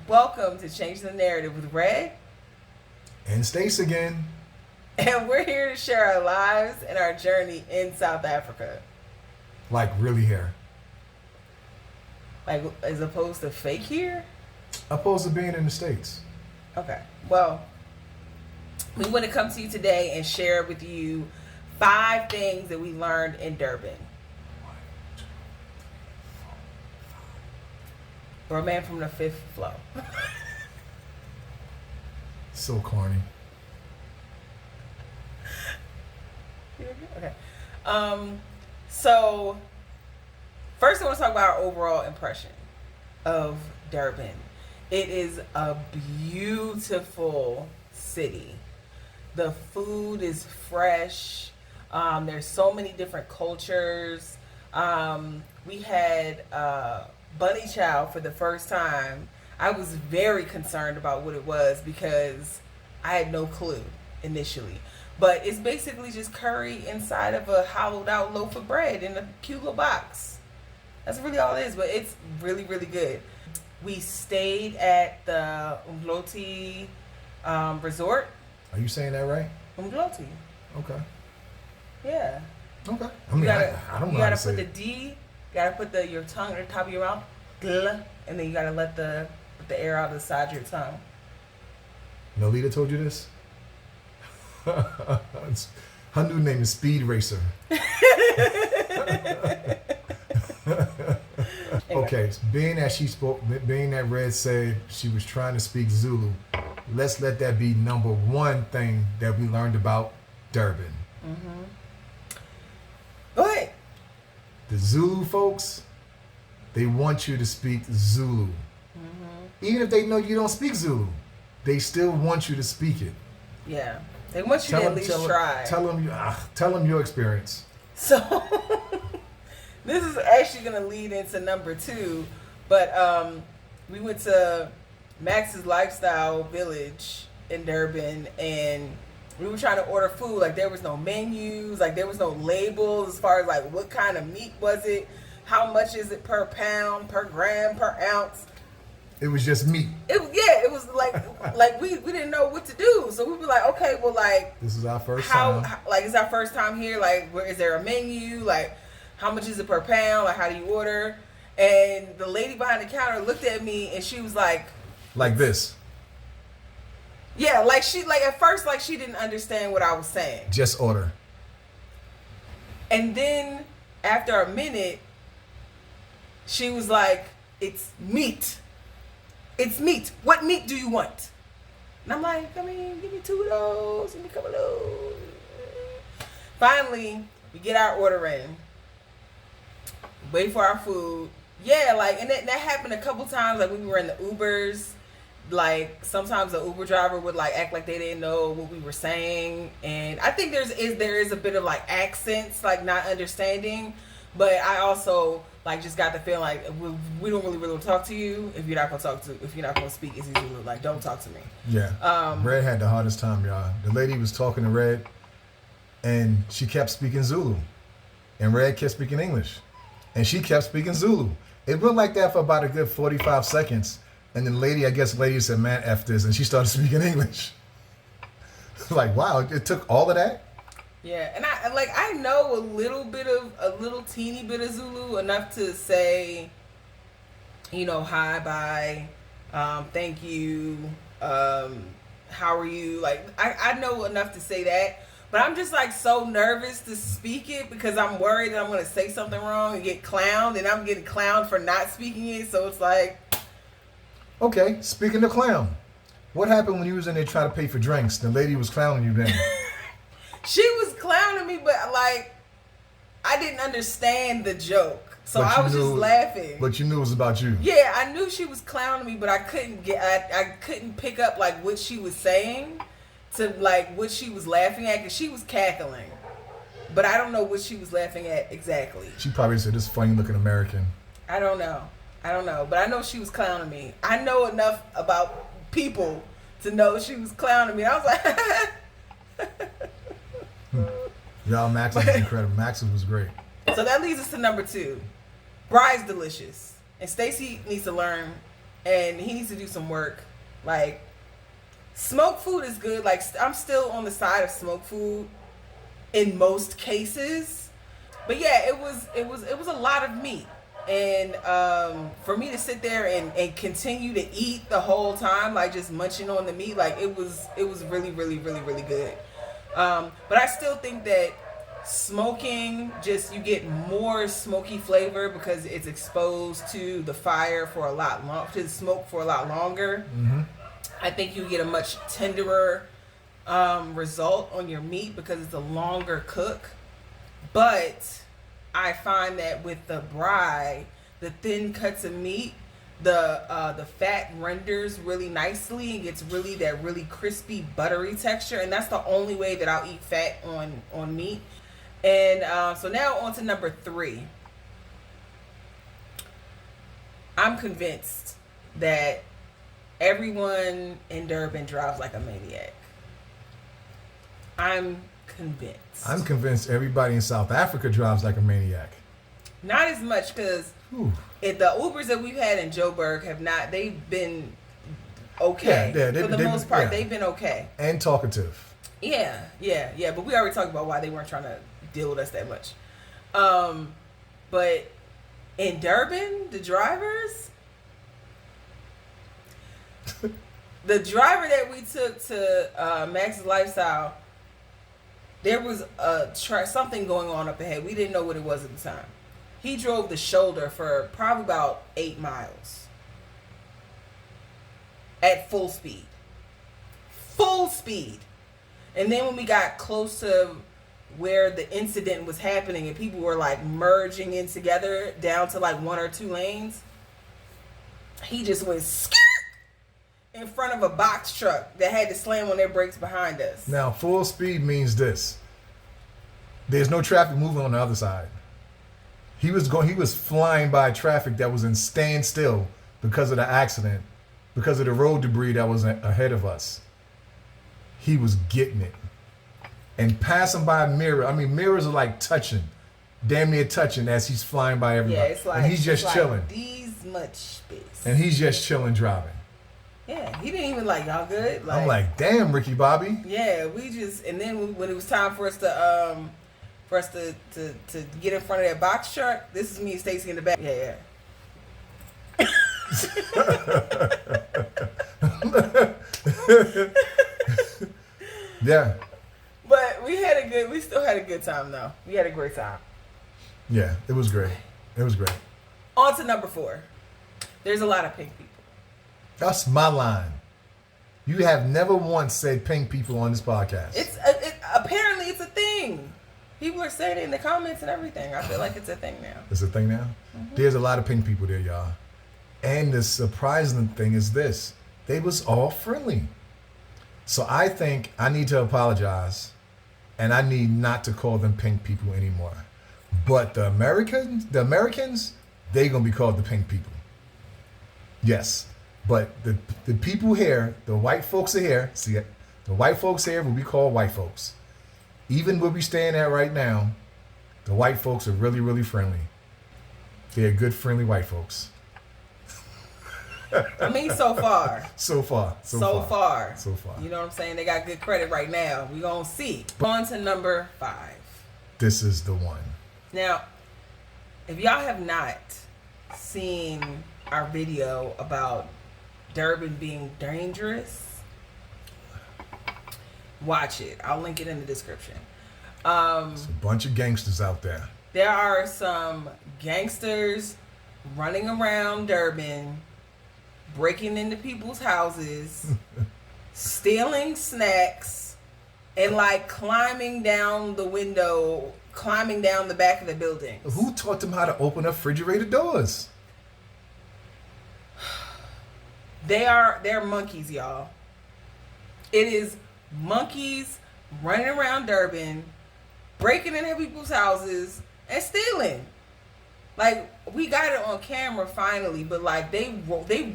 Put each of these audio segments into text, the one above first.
Welcome to Change the Narrative with Red. And Stace again. And we're here to share our lives and our journey in South Africa. Like really here. Like as opposed to fake here? Opposed to being in the States. Okay. Well, we want to come to you today and share with you 5 things that we learned in Durban. Or a man from the 5th flow. So corny. Okay. So first I want to talk about our overall impression of Durban. It is a beautiful city. The food is fresh. There's so many different cultures. We had bunny chow for the first time. I was very concerned about what it was because I had no clue initially. But it's basically just curry inside of a hollowed out loaf of bread in a cute little box. That's really all it is, but it's really, really good. We stayed at the Umloti resort. Are you saying that right? Umloti. Okay. Yeah. Okay. I mean, I don't know You how to gotta say put the it. D, you gotta put your tongue at the top of your mouth, and then you gotta let the air out of the side of your tongue. Nolita told you this? Her new name is Speed Racer. Okay, being that Red said she was trying to speak Zulu, let's let that be number one thing that we learned about Durban. Mm-hmm. Go ahead. The Zulu folks, they want you to speak Zulu. Mm-hmm. Even if they know you don't speak Zulu, they still want you to speak it. Yeah. They want you to at least try. Tell them your experience. So, this is actually going to lead into number 2. But we went to Max's Lifestyle Village in Durban, and we were trying to order food. Like, there was no menus. Like, there was no labels as far as, like, what kind of meat was it? How much is it per pound, per gram, per ounce? It was just meat. It was like we didn't know what to do, so we were like, okay, well, like, this is our first time. Like, it's our first time here. Like, where is there a menu? Like, how much is it per pound? Like, how do you order? And the lady behind the counter looked at me and she was like this. Yeah, like at first, like, she didn't understand what I was saying. Just order. And then after a minute, she was like, it's meat. It's meat. What meat do you want? And I'm like, give me 2 of those. Give me a couple of those. Finally, we get our order in. Wait for our food. Yeah, like, and that happened a couple times. Like, when we were in the Ubers, like, sometimes the Uber driver would, like, act like they didn't know what we were saying. And I think there is a bit of, like, accents, like, not understanding. But I also, like, just got the feeling like we don't really want to talk to you if you're not gonna speak easy Zulu. Like, don't talk to me. Yeah. Red had the hardest time, y'all. The lady was talking to Red, and she kept speaking Zulu, and Red kept speaking English, and she kept speaking Zulu. It went like that for about a good 45 seconds, and then lady said, "Man, F this," and she started speaking English. Like, wow, it took all of that. Yeah, and I know a little teeny bit of Zulu, enough to say, hi, bye, thank you, how are you? Like, I know enough to say that, but I'm just, like, so nervous to speak it because I'm worried that I'm going to say something wrong and get clowned, and I'm getting clowned for not speaking it, so it's like... Okay, speaking of clown, what happened when you was in there trying to pay for drinks? The lady was clowning you then. She was clowning me, but, like, I didn't understand the joke. So I was just laughing. But you knew it was about you. Yeah, I knew she was clowning me, but I couldn't pick up, like, what she was saying to, like, what she was laughing at, because she was cackling. But I don't know what she was laughing at exactly. She probably said, "This funny looking American." I don't know. But I know she was clowning me. I know enough about people to know she was clowning me. I was like... Y'all, Max was incredible. Max was great. So that leads us to number 2. Braai's delicious. And Stacy needs to learn and he needs to do some work. Like, smoked food is good. Like, I'm still on the side of smoked food in most cases, but yeah, it was a lot of meat, and for me to sit there and continue to eat the whole time, like just munching on the meat, like it was really really really really good. But I still think that smoking, just you get more smoky flavor because it's exposed to the fire for a lot long, to the smoke for a lot longer. Mm-hmm. I think you get a much tenderer result on your meat because it's a longer cook. But I find that with the braai, the thin cuts of meat, the fat renders really nicely and gets really that really crispy buttery texture, and that's the only way that I'll eat fat on meat. And so now on to number 3. I'm convinced that everyone in Durban drives like a maniac. I'm convinced. I'm convinced everybody in South Africa drives like a maniac. Not as much, because the Ubers that we've had in Joburg have not, they've been okay. Yeah, for the most part, they've been okay. And talkative. Yeah. But we already talked about why they weren't trying to deal with us that much. But in Durban, the drivers, the driver that we took to Max's Lifestyle, there was something going on up ahead. We didn't know what it was at the time. He drove the shoulder for probably about 8 miles at full speed. Full speed. And then when we got close to where the incident was happening and people were like merging in together down to like 1 or 2 lanes, he just went skirt in front of a box truck that had to slam on their brakes behind us. Now, full speed means this. There's no traffic moving on the other side. He was flying by traffic that was in standstill because of the accident, because of the road debris that was ahead of us. He was getting it. And passing by mirrors are like damn near touching as he's flying by everybody. Yeah, it's like, and he's just chilling. These much space. And he's just chilling driving. Yeah, he didn't even like, y'all good? Like, I'm like, damn, Ricky Bobby. Yeah, and then when it was time for us to get in front of that box truck, this is me and Stacey in the back. Yeah. Yeah. But we still had a good time though. We had a great time. Yeah, it was great. It was great. On to number 4. There's a lot of pink people. That's my line. You have never once said pink people on this podcast. Apparently it's a thing. People are saying it in the comments and everything. I feel like it's a thing now. It's a thing now? Mm-hmm. There's a lot of pink people there, y'all. And the surprising thing is this. They was all friendly. So I think I need to apologize, and I need not to call them pink people anymore. But the Americans, they're going to be called the pink people. Yes. But the people here, the white folks are here. See, the white folks here will be called white folks. Even where we staying at right now, the white folks are really, really friendly. They're good, friendly white folks. I mean, so far. So far. You know what I'm saying? They got good credit right now. We gonna see. On to number 5. This is the one. Now, if y'all have not seen our video about Durban being dangerous, watch it. I'll link it in the description. There's a bunch of gangsters out there. There are some gangsters running around Durban, breaking into people's houses, stealing snacks, and like climbing down the window, climbing down the back of the building. Who taught them how to open up refrigerator doors? They're monkeys, y'all. It is monkeys running around Durban, breaking into people's houses and stealing. Like, we got it on camera finally, but like they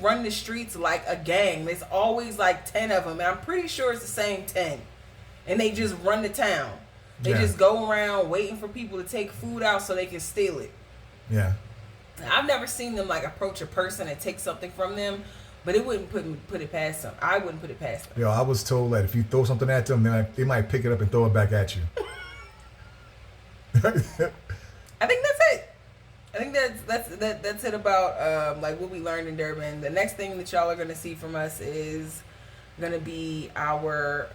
run the streets like a gang. There's always like 10 of them, and I'm pretty sure it's the same 10. And they just run the town. They just go around waiting for people to take food out so they can steal it. Yeah. I've never seen them like approach a person and take something from them, but it wouldn't put it past them. I wouldn't put it past them. Yo, I was told that if you throw something at them, they might pick it up and throw it back at you. I think that's it. I think that's it about like what we learned in Durban. The next thing that y'all are gonna see from us is gonna be our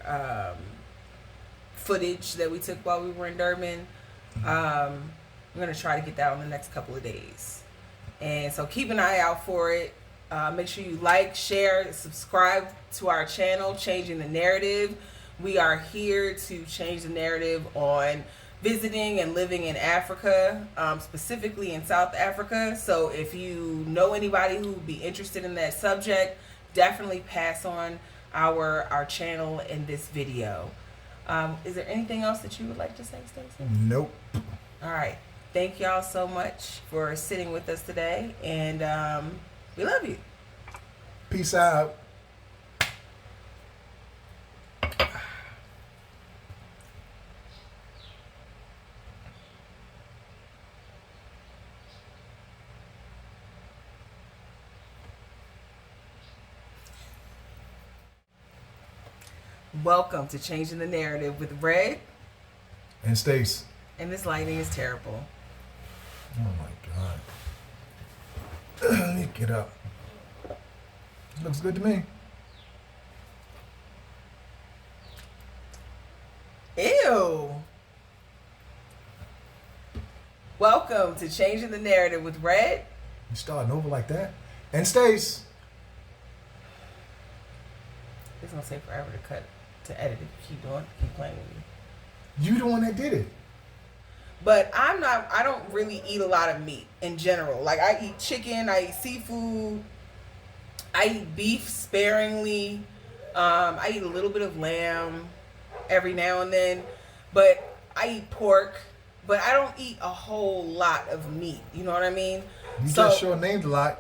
footage that we took while we were in Durban. I'm gonna try to get that on the next couple of days, and so keep an eye out for it. Make sure you like, share, subscribe to our channel, Changing the Narrative. We are here to change the narrative on visiting and living in Africa, specifically in South Africa. So if you know anybody who would be interested in that subject, definitely pass on our channel in this video. Is there anything else that you would like to say, Stacey? Nope. All right. Thank y'all so much for sitting with us today, and we love you. Peace out. Welcome to Changing the Narrative with Red. And Stace. And this lighting is terrible. Oh my God. Let me get up. Looks good to me. Ew. Welcome to Changing the Narrative with Red. You starting over like that? And Stace. It's gonna take forever to edit if you keep playing with me. You the one that did it. But I don't really eat a lot of meat in general. Like, I eat chicken, I eat seafood, I eat beef sparingly. I eat a little bit of lamb every now and then, but I eat pork, but I don't eat a whole lot of meat. You know what I mean? You just sure named a lot.